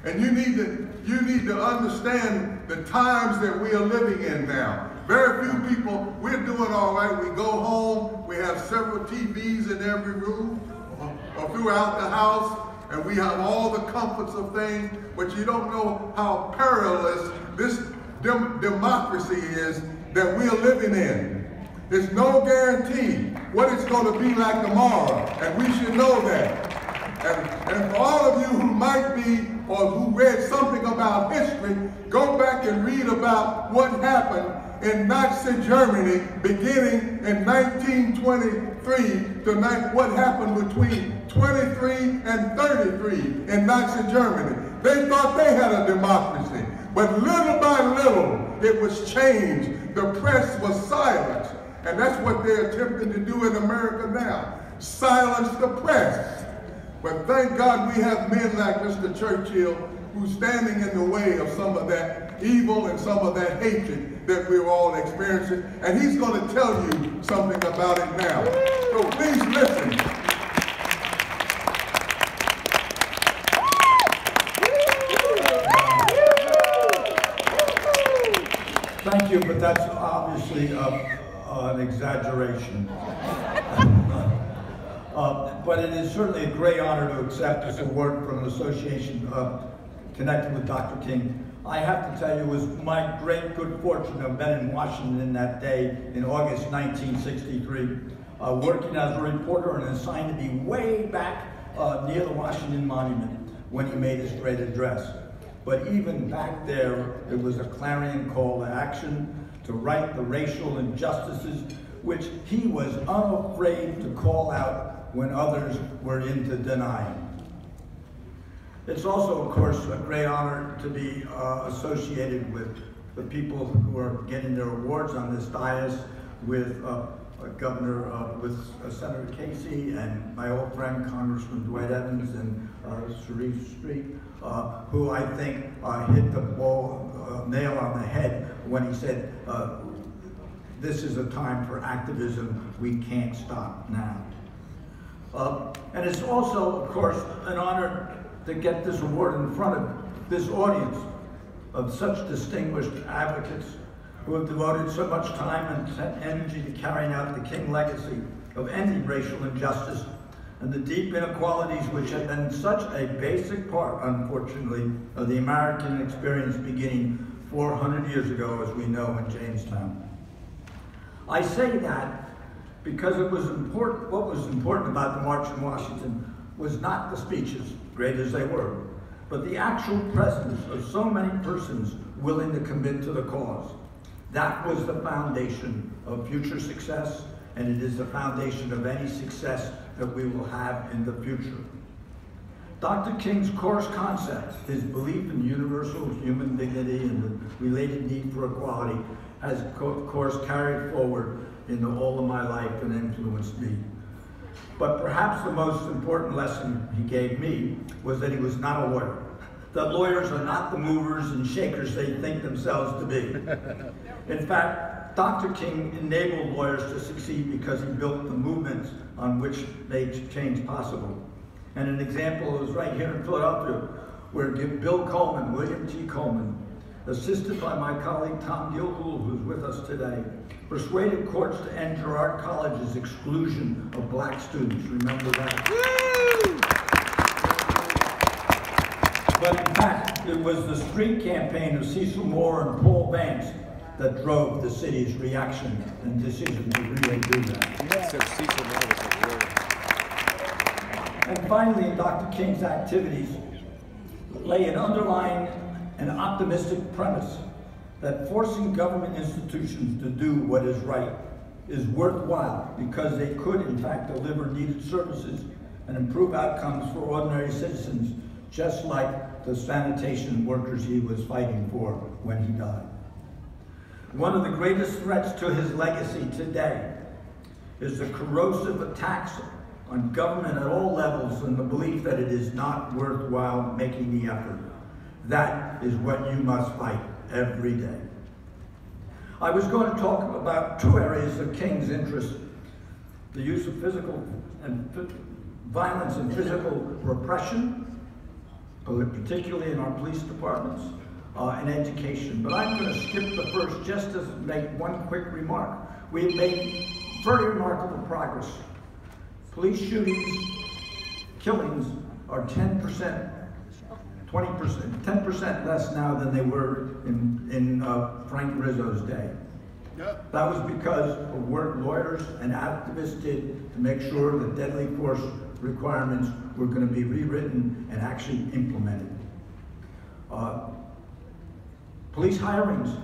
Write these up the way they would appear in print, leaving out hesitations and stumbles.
And you need to understand the times that we are living in now. Very few people, we're doing all right. We go home, we have several TVs in every room or throughout the house, and we have all the comforts of things, but you don't know how perilous this democracy is that we are living in. There's no guarantee what it's going to be like tomorrow, and we should know that. And for all of you who might be, or who read something about history, go back and read about what happened in Nazi Germany beginning in 1923 to what happened between 23 and 33 in Nazi Germany. They thought they had a democracy, but little by little it was changed. The press was silenced, and that's what they're attempting to do in America now, silence the press. But thank God we have men like Mr. Churchill who's standing in the way of some of that evil and some of that hatred that we're all experiencing. And he's going to tell you something about it now. So please listen. Thank you, but that's obviously an exaggeration. But it is certainly a great honor to accept this award from an association connected with Dr. King. I have to tell you, it was my great good fortune to have been in Washington that day in August 1963, working as a reporter and assigned to be way back near the Washington Monument when he made his great address. But even back there, it was a clarion call to action to right the racial injustices, which he was unafraid to call out when others were into denying. It's also, of course, a great honor to be associated with the people who are getting their awards on this dais, with with Senator Casey and my old friend Congressman Dwight Evans and Sharif Street, who I think hit the nail on the head when he said, this is a time for activism, we can't stop now. And it's also, of course, an honor to get this award in front of this audience of such distinguished advocates who have devoted so much time and energy to carrying out the King legacy of ending racial injustice and the deep inequalities which have been such a basic part, unfortunately, of the American experience beginning 400 years ago, as we know, in Jamestown. I say that because it was important. What was important about the March in Washington was not the speeches, great as they were, but the actual presence of so many persons willing to commit to the cause. That was the foundation of future success, and it is the foundation of any success that we will have in the future. Dr. King's core concept, his belief in universal human dignity and the related need for equality, has, of course, carried forward into all of my life and influenced me. But perhaps the most important lesson he gave me was that he was not a lawyer. That lawyers are not the movers and shakers they think themselves to be. In fact, Dr. King enabled lawyers to succeed because he built the movements on which made change possible. And an example is right here in Philadelphia, where Bill Coleman, William T. Coleman, assisted by my colleague Tom Gilhool, who's with us today, persuaded courts to end Girard College's exclusion of black students. Remember that? Woo! But in fact, it was the street campaign of Cecil Moore and Paul Vance that drove the city's reaction and decision to really do that. And finally, in Dr. King's activities lay an underlying and optimistic premise that forcing government institutions to do what is right is worthwhile because they could, in fact, deliver needed services and improve outcomes for ordinary citizens, just like the sanitation workers he was fighting for when he died. One of the greatest threats to his legacy today is the corrosive attacks on government at all levels and the belief that it is not worthwhile making the effort. That is what you must fight every day. I was going to talk about two areas of King's interest: the use of physical and violence and physical repression, particularly in our police departments and education. But I'm going to skip the first just to make one quick remark. We've made very remarkable progress. Police shootings, killings are 10%, 20%, 10% less now than they were in Frank Rizzo's day. Yep. That was because of work lawyers and activists did to make sure that deadly force requirements were going to be rewritten and actually implemented. Police hirings.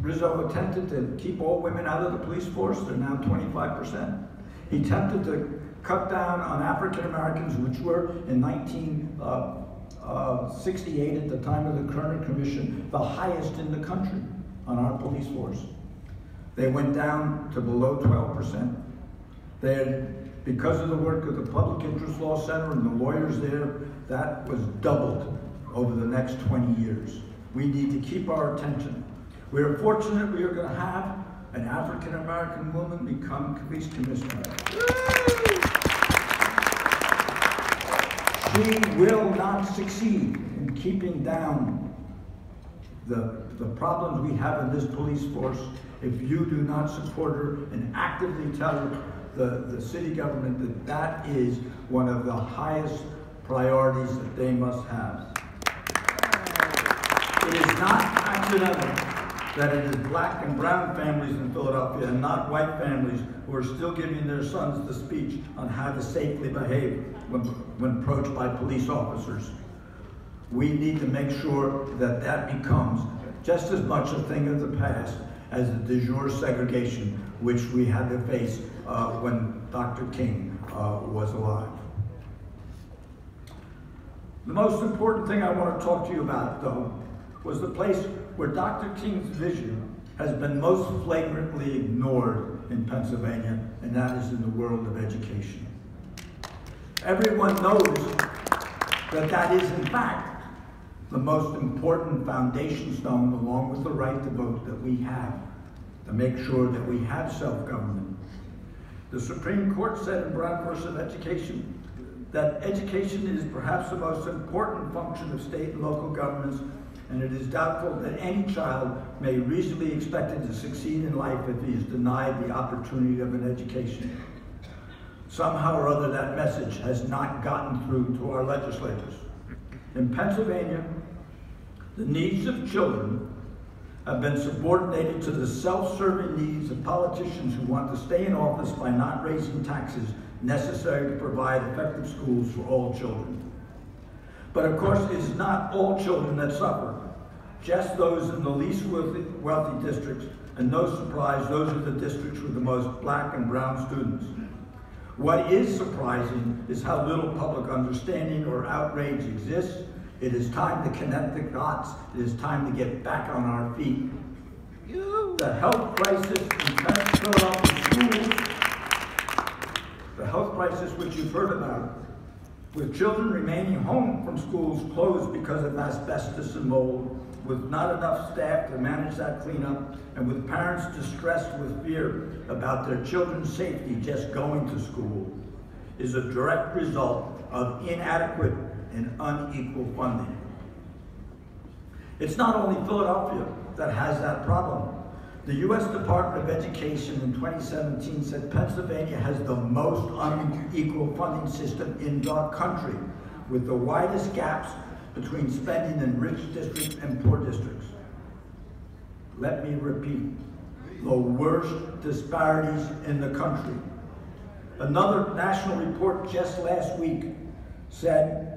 Rizzo attempted to keep all women out of the police force. They're now 25%. He attempted to cut down on African Americans, which were in 1968 at the time of the Kerner Commission, the highest in the country on our police force. They went down to below 12%. They had, because of the work of the Public Interest Law Center and the lawyers there, that was doubled over the next 20 years. We need to keep our attention. We are fortunate we are going to have an African American woman become police commissioner. She will not succeed in keeping down the problems we have in this police force if you do not support her and actively tell the city government that that is one of the highest priorities that they must have. It is not accidental that it is black and brown families in Philadelphia and not white families who are still giving their sons the speech on how to safely behave when approached by police officers. We need to make sure that that becomes just as much a thing of the past as the de jure segregation which we had to face when Dr. King was alive. The most important thing I want to talk to you about, though, was the place where Dr. King's vision has been most flagrantly ignored in Pennsylvania, and that is in the world of education. Everyone knows that that is, in fact, the most important foundation stone, along with the right to vote, that we have to make sure that we have self-government. The Supreme Court said in Brown versus Education that education is perhaps the most important function of state and local governments, and it is doubtful that any child may reasonably be expected to succeed in life if he is denied the opportunity of an education. Somehow or other, that message has not gotten through to our legislators. In Pennsylvania, the needs of children have been subordinated to the self-serving needs of politicians who want to stay in office by not raising taxes necessary to provide effective schools for all children. But of course, it is not all children that suffer, just those in the least wealthy districts, and no surprise, those are the districts with the most black and brown students. What is surprising is how little public understanding or outrage exists. It is time to connect the dots. It is time to get back on our feet. The health crisis in Philadelphia schools, the health crisis which you've heard about, with children remaining home from schools closed because of asbestos and mold, with not enough staff to manage that cleanup, and with parents distressed with fear about their children's safety just going to school, is a direct result of inadequate and unequal funding. It's not only Philadelphia that has that problem. The U.S. Department of Education in 2017 said Pennsylvania has the most unequal funding system in the country, with the widest gaps between spending in rich districts and poor districts. Let me repeat, the worst disparities in the country. Another national report just last week said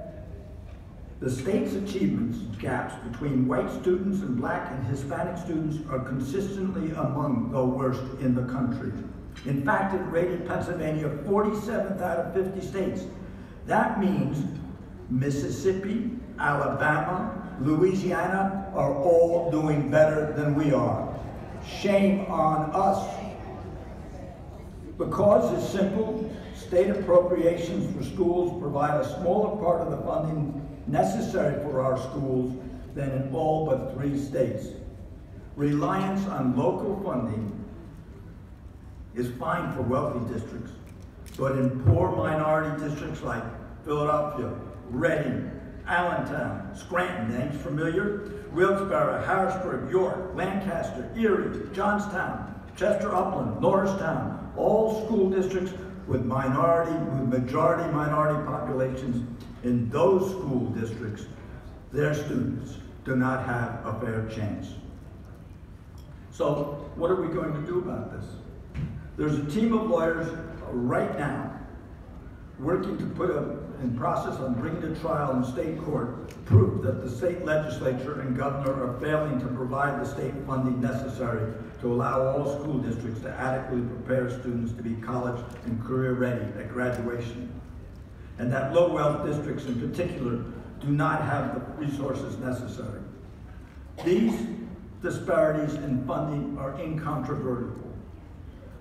the state's achievements gaps between white students and black and Hispanic students are consistently among the worst in the country. In fact, it rated Pennsylvania 47th out of 50 states. That means Mississippi, Alabama, Louisiana are all doing better than we are. Shame on us. The cause is simple. State appropriations for schools provide a smaller part of the funding necessary for our schools than in all but 3 states. Reliance on local funding is fine for wealthy districts, but in poor minority districts like Philadelphia, Reading, Allentown, Scranton, names familiar? Wilkes-Barre, Harrisburg, York, Lancaster, Erie, Johnstown, Chester Upland, Norristown, all school districts with majority minority populations. In those school districts, their students do not have a fair chance. So what are we going to do about this? There's a team of lawyers right now working to put in process on bringing to trial in state court proof that the state legislature and governor are failing to provide the state funding necessary to allow all school districts to adequately prepare students to be college and career ready at graduation. And that low wealth districts in particular do not have the resources necessary. These disparities in funding are incontrovertible.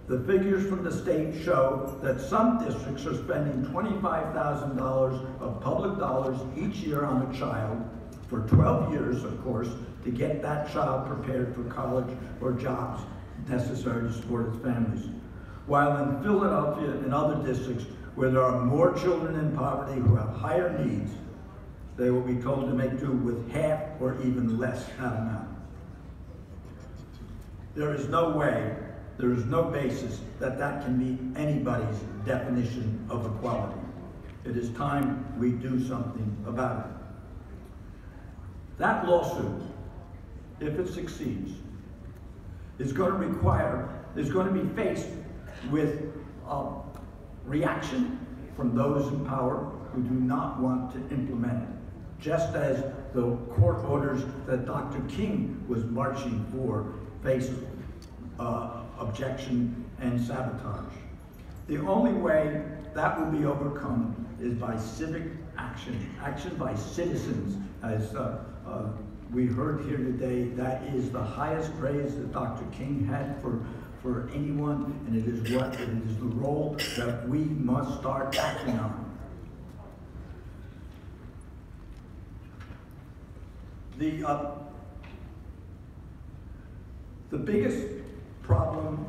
The figures from the state show that some districts are spending $25,000 of public dollars each year on a child for 12 years, of course, to get that child prepared for college or jobs necessary to support its families. While in Philadelphia and other districts where there are more children in poverty who have higher needs, they will be told to make do with half or even less that amount. There is no way, there is no basis that can meet anybody's definition of equality. It is time we do something about it. That lawsuit, if it succeeds, is going to be faced with reaction from those in power who do not want to implement it, just as the court orders that Dr. King was marching for faced objection and sabotage. The only way that will be overcome is by civic action, action by citizens. As we heard here today, that is the highest praise that Dr. King had for anyone, and it is the role that we must start acting on. The biggest problem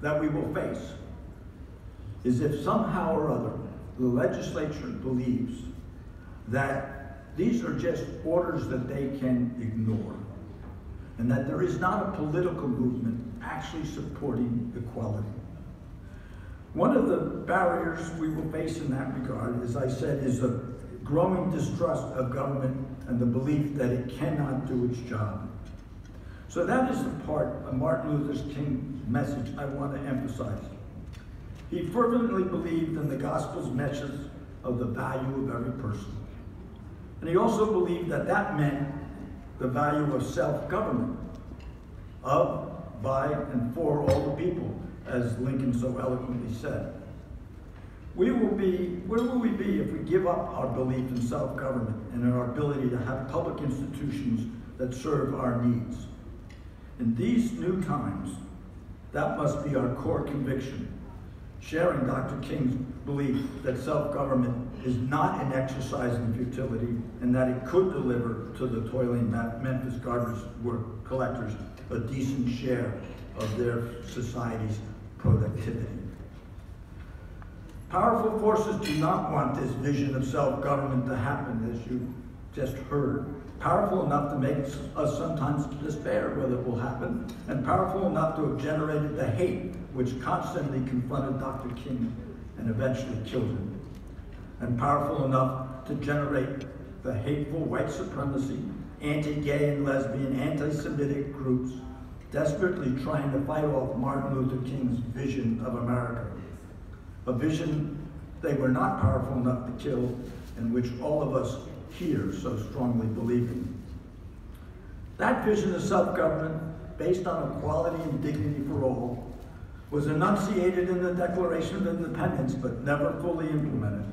that we will face is if somehow or other the legislature believes that these are just orders that they can ignore, and that there is not a political movement actually supporting equality. One of the barriers we will face in that regard, as I said, is a growing distrust of government and the belief that it cannot do its job. So that is the part of Martin Luther King's message I want to emphasize. He fervently believed in the gospel's message of the value of every person. And he also believed that that meant the value of self-government, of, by, and for all the people, as Lincoln so eloquently said. Where will we be if we give up our belief in self-government and in our ability to have public institutions that serve our needs? In these new times, that must be our core conviction, sharing Dr. King's belief that self-government is not an exercise in futility and that it could deliver to the toiling Memphis garbage collectors a decent share of their society's productivity. Powerful forces do not want this vision of self-government to happen, as you just heard. Powerful enough to make us sometimes despair whether it will happen, and powerful enough to have generated the hate which constantly confronted Dr. King and eventually killed him, and powerful enough to generate the hateful white supremacy, anti-gay and lesbian, anti-Semitic groups desperately trying to fight off Martin Luther King's vision of America, a vision they were not powerful enough to kill, and which all of us here so strongly believe in. That vision of self-government, based on equality and dignity for all, was enunciated in the Declaration of Independence, but never fully implemented,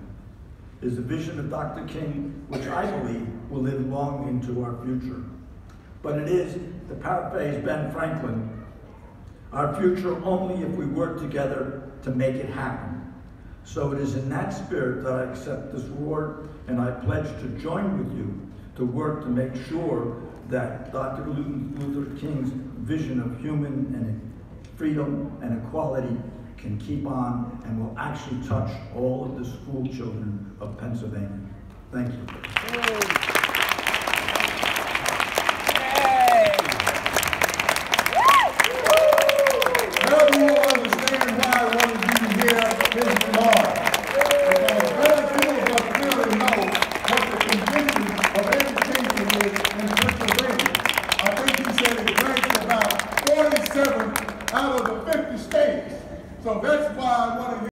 is the vision of Dr. King, which I believe will live long into our future. But it is, to paraphrase Ben Franklin, our future only if we work together to make it happen. So it is in that spirit that I accept this award, and I pledge to join with you to work to make sure that Dr. Luther King's vision of human and freedom and equality can keep on and will actually touch all of the school children of Pennsylvania. Thank you. Now you will understand why I wanted you to hear his remarks. Because very few of us really know what the condition of education is in Pennsylvania. I think he said it ranks about 47 out of the 50 states. So that's why I wanted